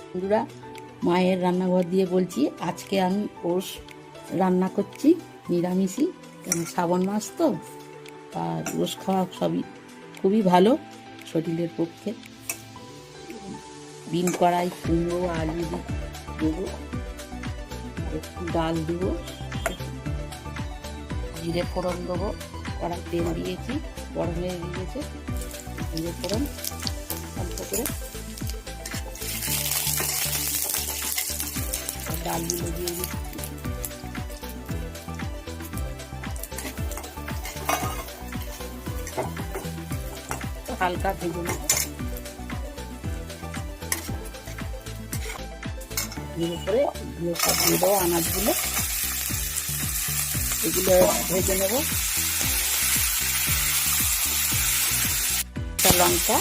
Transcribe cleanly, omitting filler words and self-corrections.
বন্ধুরা, মায়ের রান্নাঘর দিয়ে বলছি। আজকে আমি পোষ রান্না করছি নিরামিষই, কারণ শ্রাবণ মাস তো। আর রোজ খাওয়া সবই খুবই ভালো শরীরের পক্ষে। বিন কড়াই, কুমড়ো, আলু দেবো, একটু ডাল দেবো, জিরে ফোড়ন দেবো। কড়াই তেল দিয়েছি, গরম হয়ে গিয়েছে। জিরে ফোড়ন অল্প করে, ডালগুলো দিয়ে দিচ্ছি। হালকা ভেজে নেব। এর উপরে সব দিয়ে দেবো আনাজগুলো, এগুলো ভেজে নেব। লঙ্কা